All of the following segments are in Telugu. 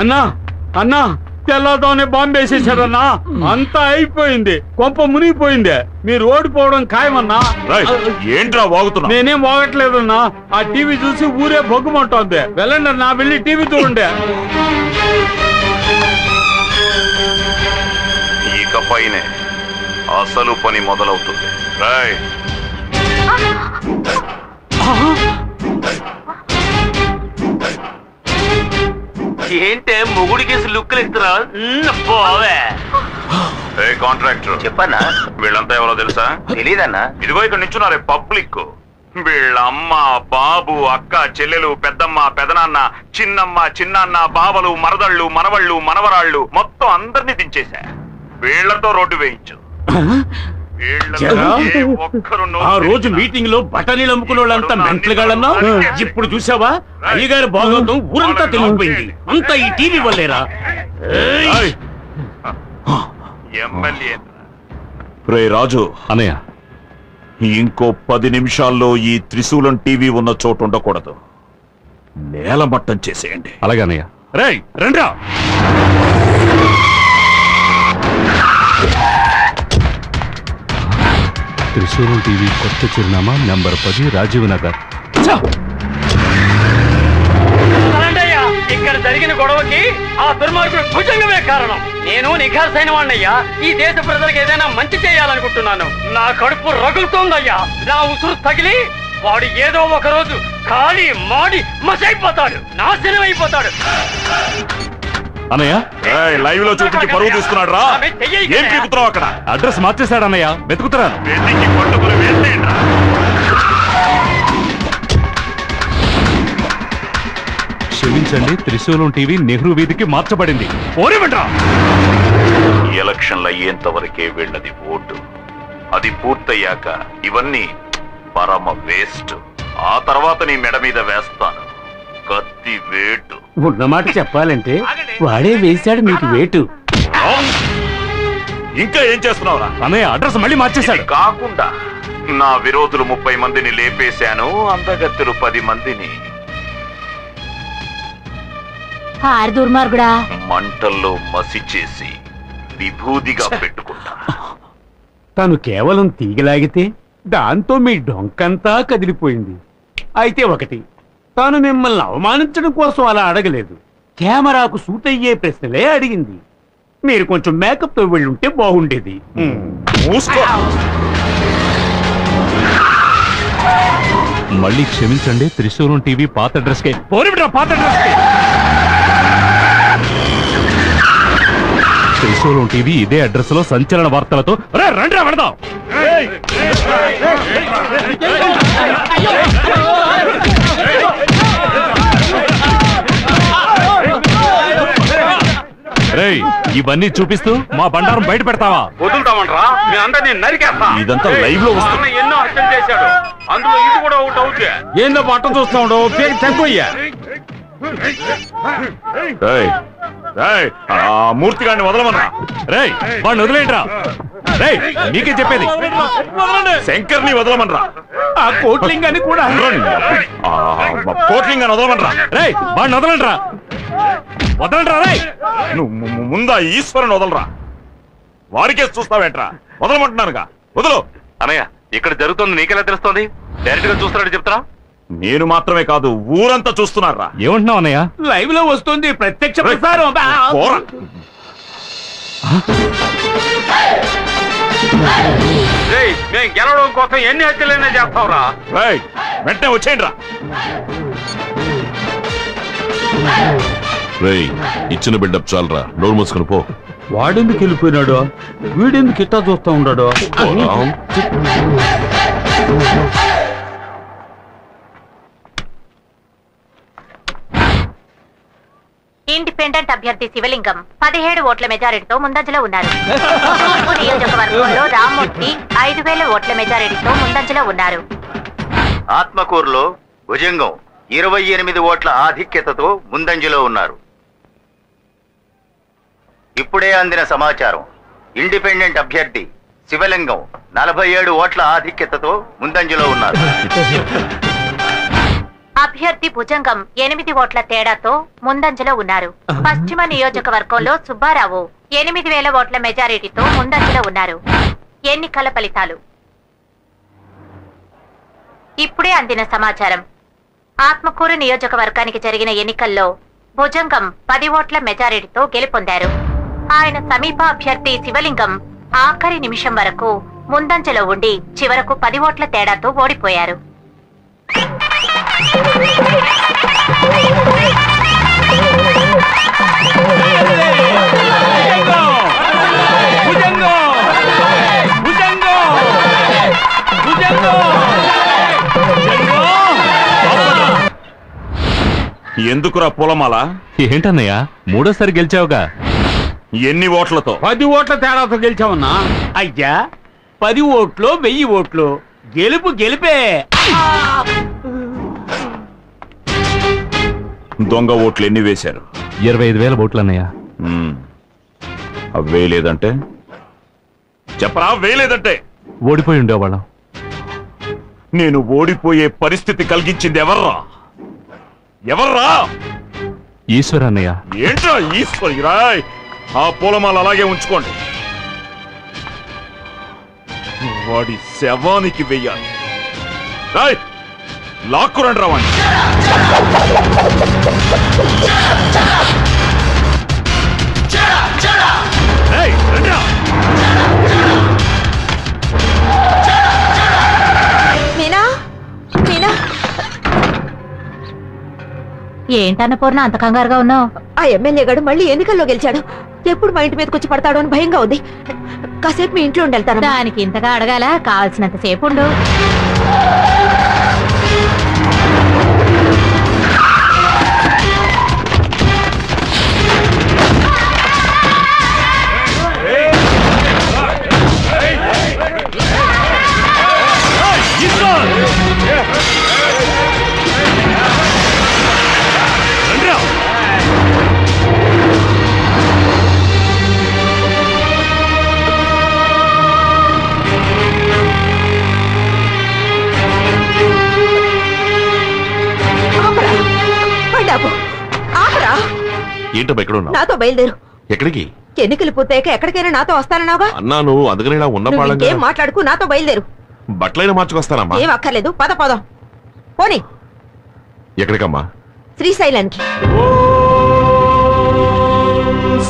అన్నా అన్నా తెల్లతోనే బాంబు వేసేసాడన్నా. అంతా అయిపోయింది, కొంప మునిగిపోయింది. మీరు ఓడిపోవడం ఖాయమన్నా. ఏంట్రా వాగుతున్నా? నేనేం వాగట్లేదన్నా. ఆ టీవీ చూసి ఊరే బొగ్గుమంటోంది. వెళ్ళండి అన్నా, వెళ్ళి టీవీ చూడండి. ఇకపైనే అసలు పని మొదలవుతుంది. రాయ్ ఏంటే మొగుడికి లుక్కులు ఇస్తున్నా? కాంట్రాక్టర్ చెప్పన్నా. వీళ్ళంతా ఎవరో తెలుసా? తెలీదన్నా. ఇదిగో ఇక్కడ నించున్నారే పబ్లిక్. వీళ్ళ అమ్మ, బాబు, అక్క, చెల్లెలు, పెద్దమ్మ, పెదనాన్న, చిన్నమ్మ, చిన్నాన్న, బావలు, మరదళ్ళు, మనవళ్ళు, మనవరాళ్ళు మొత్తం అందరినీ దించేశా. వీళ్లతో రోడ్డు వేయించు. ఆ రోజు మీటింగ్ లో బఠానీలు అమ్ముకునే వాళ్ళంతా మెంట్లుగాళ్ళన్నా. ఇప్పుడు చూసావా, అయ్యగారి భాగవతం ఊరంతా తెలిసిపోయింది. అంతా ఈ టీవీ వల్లేరా. ఎమ్మెల్యే రే రాజు అన్నయ్య, ఇంకో 10 నిమిషాల్లో ఈ త్రిశూలం టీవీ ఉన్న చోటు ఉండకూడదు. నేలమట్టం చేసేయండి. అలాగే అన్నయ్య. రేయ్ రండ్రా. త్రిశూలం టీవీ కొత్త చిరునామా నంబర్ 10 రాజీవ్ నగర్. ఇక్కడ జరిగిన గొడవకి ఆ దుర్మార్గుడు భుజంగమే కారణం. నేను నిఖార్సైన వాడినయ్యా. ఈ దేశ ప్రజలకు ఏదైనా మంచి చేయాలనుకుంటున్నాను. నా కడుపు రగులుతోందయ్యా. నా ఉసురు తగిలి వాడు ఏదో ఒక రోజు ఖాళీ మాడి మసైపోతాడు, నాశనం అయిపోతాడు. అన్నయ్య, లైవ్ లో చూపించి పరువు తీసుకున్నాడు రా. ఏం పీకుతున్నావు అక్కడ? అడ్రస్ మార్చేశాడు అన్నయ్య, వెతుకుతున్నాను. క్షమించండి, త్రిశూలం టీవీ నెహ్రూ వీధికి మార్చబడింది. ఎలక్షన్లు అయ్యేంత వరకే వీళ్ళది ఓటు. అది పూర్తయ్యాక ఇవన్నీ పరమ వేస్ట్. ఆ తర్వాత నీ మెడ మీద వేస్తాను కత్తి వేటు. ఉన్నమాట చెప్పాలంటే వాడే వేశాడు మీకు వేటు. ఇంకా ఏం చేస్తున్నావురా? అన్నయ్య, అడ్రస్ మళ్ళీ మార్చేశాడు. కాకుండా నా విరోధులు 30 మందిని లేపేశాను, అందగత్తెలు 10 మందిని. దుర్మార్గుడా, మంటల్లో మసి చేసి విభూదిగా పెట్టుకుంటా. తను కేవలం తీగలాగితే దాంతో మీ డొంకంతా కదిలిపోయింది. అయితే ఒకటి, తాను మిమ్మల్ని అవమానించడం కోసం అలా అడగలేదు. కెమెరాకు సూట్ అయ్యే ప్రశ్నలే అడిగింది. మీరు కొంచెం మేకప్ తో వెళ్ళుంటే బాగుండేది. మళ్ళీ క్షమించండి, త్రిశూలం టీవీ పాత అడ్రస్ కే. పాత అడ్రస్ కే. త్రిశూలం టీవీ ఇదే అడ్రస్ లో సంచలన వార్తలతో రండి వెళదాం. రేయ్, ఇవన్నీ చూపిస్తూ మా బండారం బయట పెడతావా? వదులుతామంటారా? మీ అందరినీ నరికేస్తా. ఇదంతా లైవ్ లో వస్తుంది. ఎన్నో హత్యలు చేశాడు, అందులో ఇది కూడా ఒకటి అవుతుంది. ఏందో పట్ట చూస్తా ఉండవు, తక్కువయ్యా. మూర్తి గారిని వదలమన్నా. రేయ్, వాడిని వదిలేంట్రా. రేయ్, నీకే చెప్పేది. శంకర్ని వదలమనరా. ఆ కోట్లింగాన్ని కూడా కోట్లింగాన్ని వదలమనరా. రేయ్, వాడిని వదలంట్రా. వదలంట్రా. రేయ్, నువ్వు ముందా ఈశ్వరుని వదలరా. వారికే చూస్తావేంట్రా? వదలమంటున్నానుగా, వదలు. అన్నయ్య, ఇక్కడ జరుగుతుంది నీకెలా తెలుస్తోంది? డైరెక్ట్ గా చూస్తున్నాడు చెప్తారా? నేను మాత్రమే కాదు, ఊరంతా చూస్తున్నారా. ఏమంటున్నావు అన్నయ్య? లైవ్ లో వస్తుంది, ప్రత్యక్ష ప్రసారం. మేము గెలవడం కోసం ఎన్ని హత్యలైనా చేస్తావురా. వెంటనే వచ్చేయండి రా. రేయ్, ఇచ్చిన బిల్డప్ చాలరా, నోరు మూసుకుని పో. వాడెందుకు వెళ్ళిపోయినాడు? వీడెందుకు ఇట్టా చూస్తా ఉన్నాడు? ఇండిపెండెంట్ అభ్యర్థి శివలింగం 17 ఓట్ల మెజారిటీతో ముందంజలో ఉన్నారు. నియోజకవర్గంలో రామ్మూర్తి 5000 ఓట్ల మెజారిటీతో ముందంజలో ఉన్నారు. ఆత్మకూరులో భుజంగం 28 ఓట్ల ఆధిక్యతతో ముందంజలో ఉన్నారు. ఇప్పుడే అందిన సమాచారం, ఇండిపెండెంట్ అభ్యర్థి శివలింగం 47 ఓట్ల ఆధిక్యతతో ముందంజలో ఉన్నారు. అభ్యర్థి భుజంగం 8 ఓట్ల తేడాతో ముందంజలో ఉన్నారు. పశ్చిమ నియోజకవర్గంలో సుబ్బారావు 8000 ఓట్ల మెజారిటీతో ముందంజలో ఉన్నారు. ఎన్నికల ఫలితాలు ఇప్పుడే అందిన సమాచారం. ఆత్మకూరు నియోజకవర్గానికి జరిగిన ఎన్నికల్లో భుజంగం 10 ఓట్ల మెజారిటీతో గెలుపొందారు. ఆయన సమీప అభ్యర్థి శివలింగం ఆఖరి నిమిషం వరకు ముందంజలో ఉండి చివరకు 10 ఓట్ల తేడాతో ఓడిపోయారు. ఎందుకురా పూలమాల? ఏంటన్నయ్యా మూడోసారి గెలిచావుగా? ఎన్ని ఓట్లతో? 10 ఓట్ల తేడాతో గెలిచామన్నా. అయ్యా 10 ఓట్లు 1000 ఓట్లు గెలుపు గెలిపే. దొంగ ఓట్లు ఎన్ని వేశారు? 25,000 ఓట్లు అన్నయ్య. అవి వేయలేదంటే చెప్పరా? వేయలేదంటే ఓడిపోయి ఉండేవాళ్ళం. నేను ఓడిపోయే పరిస్థితి కలిగించింది ఎవర్రా? ఎవర్రా? ఈశ్వర్ అన్నయ్య. ఏంట్రా ఈశ్వర్? రాయ్ ఆ పూలమాల అలాగే ఉంచుకోండి. వాడి శవానికి వెయ్యాలి. రాయ్ లాక్కురండి రావండి. మీనా మీనా ఏంటన్న పూర్ణ అంత కంగారుగా ఉన్నావు? ఆ ఎమ్మెల్యే గడు మళ్ళీ ఎన్నికల్లో గెలిచాడు. ఎప్పుడు మా ఇంటి మీదకి వచ్చి పడతాడో అని భయంగా ఉంది. కాసేపు మీ ఇంట్లో వెళ్తాను. దానికి ఇంతగా అడగాల? కావాల్సినంత సేపు ఉండు. ఏంటో ఎక్కడ ఉన్నావు? నాతో బయలుదేరు. ఎక్కడికి? ఎన్నికలు పూర్తయ్యాక ఎక్కడికైనా నాతో వస్తానన్నావుగా. అన్నాను, అందుకని ఇలా ఉన్న పాడంగా ఏం మాట్లాడుకు, నాతో బయలుదేరు. బట్టలైనా మార్చుకొస్తానమ్మా. ఏం అక్కర్లేదు, పద పదం. పోనీ. ఎక్కడికమ్మా? శ్రీశైలానికి.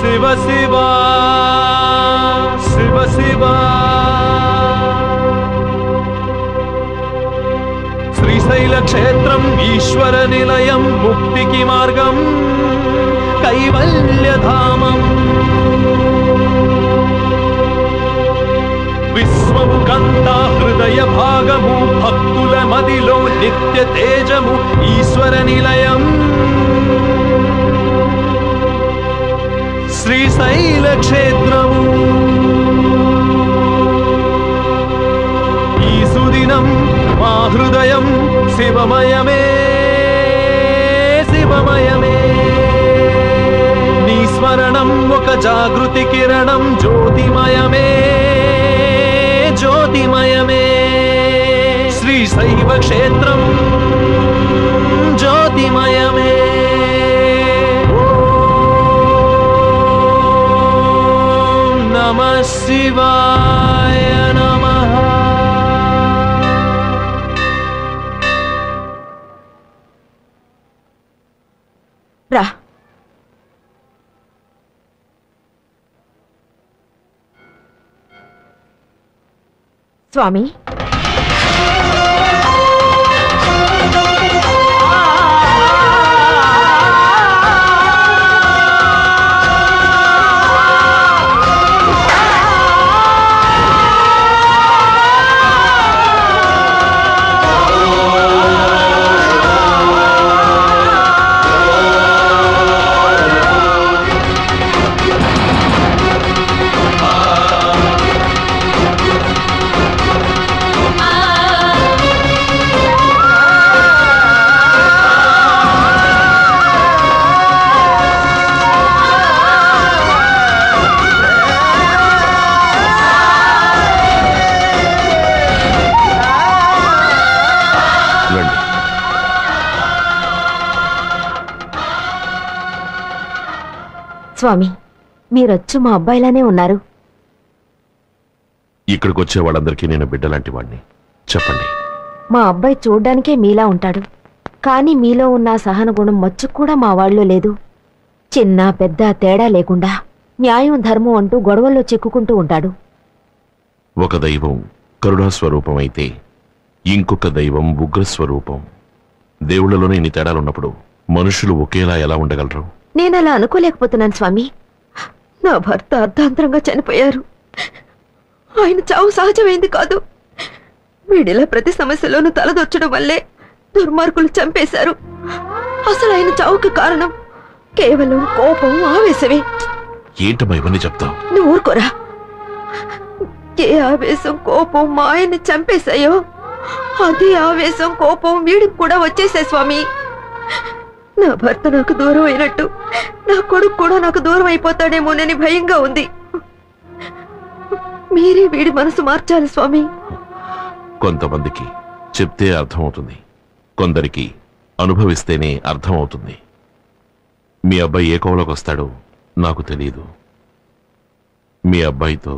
శివ శివ శివ శివ శ్రీశైల క్షేత్రం ఈశ్వర నిలయం, ముక్తికి మార్గం కైవల్యధామం. విశ్వము కంతా హృదయ భాగము, భక్తుల మదిలో నిత్య తేజము ఈశ్వర నిలయం. శ్రీశైల క్షేత్రము ఈ సుదినం మా హృదయం శివమయమే శివమయమే. నీ స్మరణం ఒక జాగృతి కిరణం, జ్యోతిమయమే జ్యోతిమయమే. శ్రీశైవ క్షేత్రం జ్యోతిమయమే. ఓం నమః శివాయ నమః. రా. స్వామి, స్వామి, మీరొచ్చు మా అబ్బాయిలానే ఉన్నారు. ఇక్కడికి వచ్చే వాళ్ళందరికీ నేను బిడ్డలాంటి వాడిని. చెప్పండి. మా అబ్బాయి చూడ్డానికే మీలా ఉంటాడు, కానీ మీలో ఉన్న సహన గుణం మచ్చుకు కూడా మా వాళ్ళలో లేదు. చిన్న పెద్ద తేడా లేకుండా న్యాయం ధర్మం అంటూ గొడవల్లో చిక్కుకుంటూ ఉంటాడు. ఒక దైవం కరుణాస్వరూపం అయితే ఇంకొక దైవం ఉగ్రస్వరూపం. దేవుళ్లలోనే ఇన్ని తేడాలున్నప్పుడు మనుషులు ఒకేలా ఎలా ఉండగలరు? నేనలా అనుకోలేకపోతున్నాను స్వామి. నా భర్త అర్ధాంతరంగా చనిపోయారు. ఆయన చావు సహజమైంది కాదు. వీడిలా ప్రతి సమస్యలోనూ తలదొచ్చడం వల్లే దుర్మార్గులు చంపేశారు. అసలు ఆయన చావుకి కారణం కేవలం కోపం, ఆవేశమే. ఏంటమ్మా ఇవన్నీ చెప్తావు? నువ్వు ఊరుకోరా. ఏ ఆవేశం, కోపం మా ఆయన్ని చంపేశాయో అదే ఆవేశం, కోపం వీడికి కూడా వచ్చేసాయి స్వామి. నా భర్త నాకు దూరం అయినట్టు నా కొడుకు కూడా నాకు దూరం అయిపోతాడేమోనని భయంగా ఉంది. మీరే వీడి మనసు మార్చాలి స్వామి. కొంతమందికి చెప్తే అర్థమవుతుంది, కొందరికి అనుభవిస్తేనే అర్థమవుతుంది. మీ అబ్బాయి ఏ కోవలోకి వస్తాడో నాకు తెలియదు. మీ అబ్బాయితో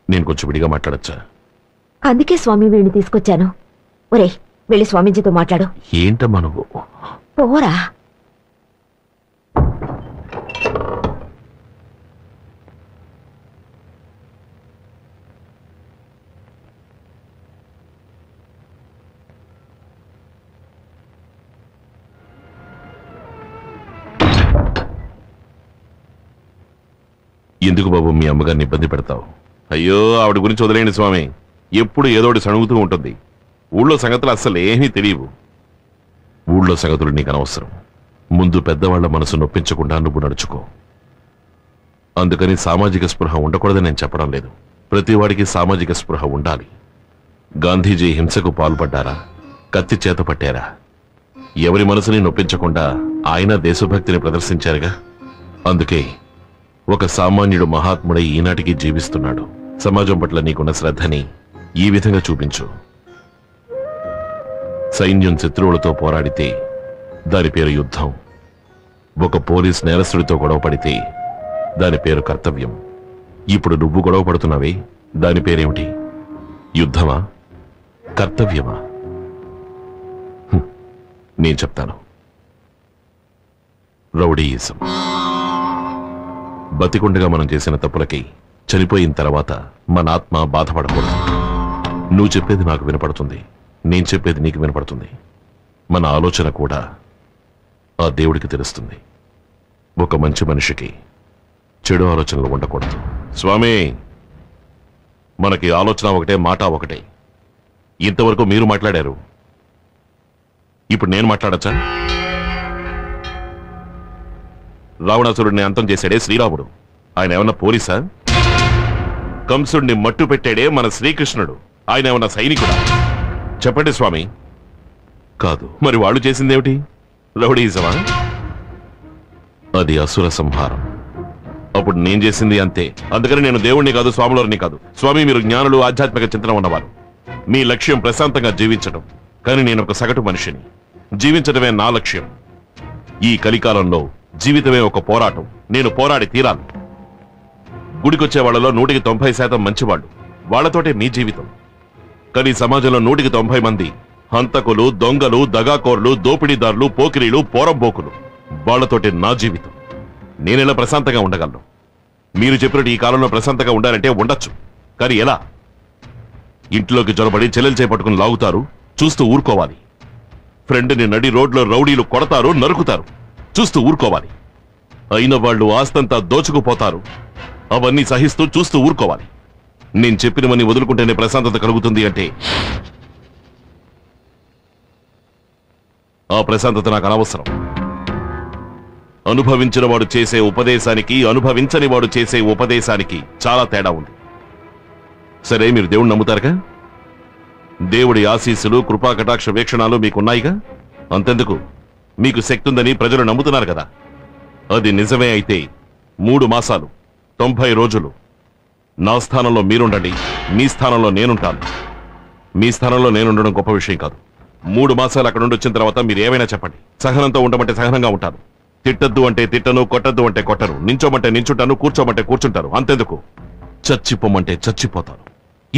నేను కొంచెం విడిగా మాట్లాడచ్చా? అందుకే స్వామి వీడిని తీసుకొచ్చాను. ఒరే, వెళ్ళి స్వామీజీతో మాట్లాడు. ఏంటమ్మా నువ్వు? పోరా. ఎందుకు బాబు మీ అమ్మగారిని ఇబ్బంది పెడతావు? అయ్యో, ఆవిడ గురించి వదిలేండి స్వామి. ఎప్పుడు ఏదోటి సణుగుతూ ఉంటుంది. ఊళ్ళో సంగతులు అస్సలు ఏమీ తెలియవు. ఊళ్ళో సంగతులు నీకు అనవసరం. ముందు పెద్దవాళ్ల మనసు నొప్పించకుండా నువ్వు నడుచుకో. అందుకని సామాజిక స్పృహ ఉండకూడదని నేను చెప్పడం లేదు. ప్రతివాడికి సామాజిక స్పృహ ఉండాలి. గాంధీజీ హింసకు పాల్పడ్డారా? కత్తి చేత పట్టారా? ఎవరి మనసుని నొప్పించకుండా ఆయన దేశభక్తిని ప్రదర్శించారుగా. అందుకే ఒక సామాన్యుడు మహాత్ముడై ఈనాటికి జీవిస్తున్నాడు. సమాజం పట్ల నీకున్న శ్రద్ధని ఈ విధంగా చూపించు. సైన్యం శత్రువులతో పోరాడితే దాని పేరు యుద్ధం. ఒక పోలీస్ నేరస్తుడితో గొడవ పడితే దాని పేరు కర్తవ్యం. ఇప్పుడు నువ్వు గొడవ పడుతున్నావే, దాని పేరేమిటి? యుద్ధమా? కర్తవ్యమా? నేను చెప్తాను. రౌడీయిజం. బతికుండగా మనం చేసిన తప్పులకి చనిపోయిన తర్వాత మన ఆత్మ బాధపడకూడదు. నువ్వు చెప్పేది నాకు వినపడుతుంది, నేను చెప్పేది నీకు వినపడుతుంది. మన ఆలోచన కూడా ఆ దేవుడికి తెలుస్తుంది. ఒక మంచి మనిషికి చెడు ఆలోచనలు ఉండకూడదు. స్వామి, మనకి ఆలోచన ఒకటే, మాట ఒకటే. ఇంతవరకు మీరు మాట్లాడారు, ఇప్పుడు నేను మాట్లాడచ్చా? రావణాసురుడిని అంతం చేశాడే శ్రీరాముడు, ఆయన ఏమన్నా పోలీసా? కంసుడిని మట్టు పెట్టాడే మన శ్రీకృష్ణుడు, ఆయన ఏమన్నా సైనికుడా? చెప్పండి స్వామి. కాదు. మరి వాళ్ళు చేసిందేమిటి? రౌడీయిజమా? అది అసుర సంహారం. అప్పుడు నేను చేసింది అంతే. అందుకని నేను దేవుణ్ణి కాదు, స్వాములవారిని కాదు. స్వామి, మీరు జ్ఞానులు, ఆధ్యాత్మిక చింతన ఉన్నవారు. మీ లక్ష్యం ప్రశాంతంగా జీవించడం. కానీ నేను ఒక సగటు మనిషిని. జీవించడమే నా లక్ష్యం. ఈ కలికాలంలో జీవితమే ఒక పోరాటం. నేను పోరాడి తీరాలి. గుడికొచ్చే వాళ్లలో 190% మంచివాళ్ళు. వాళ్లతోటే మీ జీవితం. కానీ సమాజంలో 190 మంది హంతకులు, దొంగలు, దగాకోర్లు, దోపిడీదారులు, పోకిరీలు, పోరంబోకులు. వాళ్లతోటే నా జీవితం. నేనెలా ప్రశాంతంగా ఉండగలను? మీరు చెప్పినట్టు ఈ కాలంలో ప్రశాంతంగా ఉండాలంటే ఉండొచ్చు, కానీ ఎలా? ఇంట్లోకి జొరబడి చెల్లెలు చేపట్టుకుని లాగుతారు, చూస్తూ ఊరుకోవాలి. ఫ్రెండ్ని నడి రోడ్లో రౌడీలు కొడతారు, నరుకుతారు, చూస్తూ ఊరుకోవాలి. అయిన వాళ్ళు ఆస్తంతా దోచుకుపోతారు, అవన్నీ సహిస్తూ చూస్తూ ఊరుకోవాలి. నేను చెప్పినవన్నీ వదులుకుంటేనే ప్రశాంతత కలుగుతుంది అంటే ఆ ప్రశాంతత నాకు అనవసరం. అనుభవించిన వాడు చేసే ఉపదేశానికి, అనుభవించని వాడు చేసే ఉపదేశానికి చాలా తేడా ఉంది. సరే, మీరు దేవుణ్ణి నమ్ముతారుగా? దేవుడి ఆశీస్సులు, కృపా కటాక్ష వీక్షణాలు మీకున్నాయిగా. అంతెందుకు, మీకు శక్తి ఉందని ప్రజలు నమ్ముతున్నారు కదా. అది నిజమే అయితే 3 మాసాలు 90 రోజులు నా స్థానంలో మీరుండండి, మీ స్థానంలో నేనుంటాను. మీ స్థానంలో నేనుండడం గొప్ప విషయం కాదు. 3 మాసాలు అక్కడ నుండి వచ్చిన తర్వాత మీరు ఏమైనా చెప్పండి. సహనంతో ఉండమంటే సహనంగా ఉంటాను. తిట్టద్దు అంటే తిట్టను, కొట్టద్దు అంటే కొట్టను, నించోమంటే నించుంటాను, కూర్చోమంటే కూర్చుంటాను. అంతెందుకు, చచ్చిపోమంటే చచ్చిపోతాను.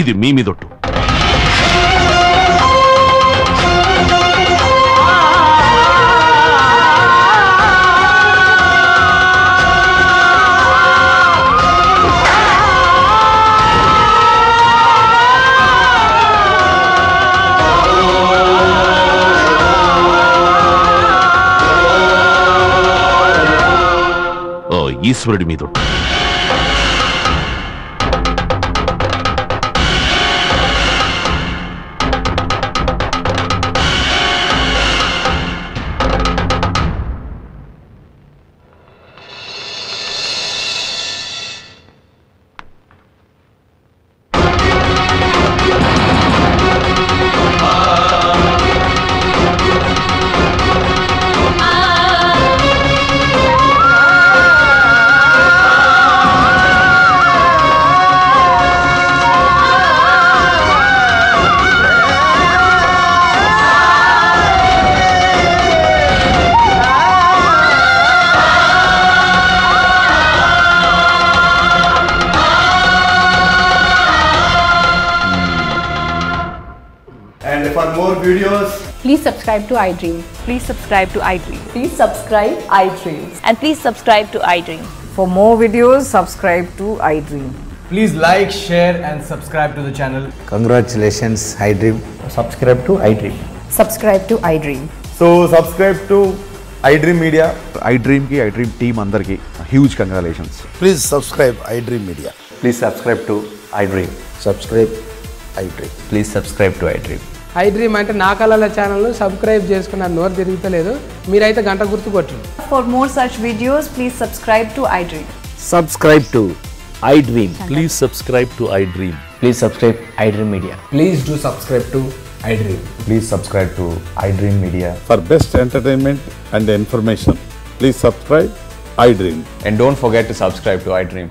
ఇది మీ మీదొట్టు. ఈశ్వరుడి మీదొట్టు. And for more videos, please subscribe to iDream. Please subscribe to iDream. Please subscribe iDream. And please subscribe to iDream. For more videos, subscribe to iDream. please like, share and subscribe to the channel. Congratulations, iDream. Subscribe to iDream. Subscribe to iDream. So subscribe to iDream Media. iDream ki iDream team andarki huge congratulations. Please subscribe iDream Media. Please subscribe to iDream. Subscribe iDream. Please subscribe to iDream. iDream అంటే నా కళల ఛానల్ సబ్స్క్రైబ్ చేసుకున్నారు, నోరు తిరుగుతలేదు. మీరైతే గంట గుర్తు కొట్టండి. For more such videos, please subscribe to iDream. Subscribe to iDream. Please subscribe to iDream. Please subscribe iDream Media. Please do subscribe to iDream. Please subscribe to iDream Media. For best entertainment and information, please subscribe iDream. And don't forget to subscribe to iDream.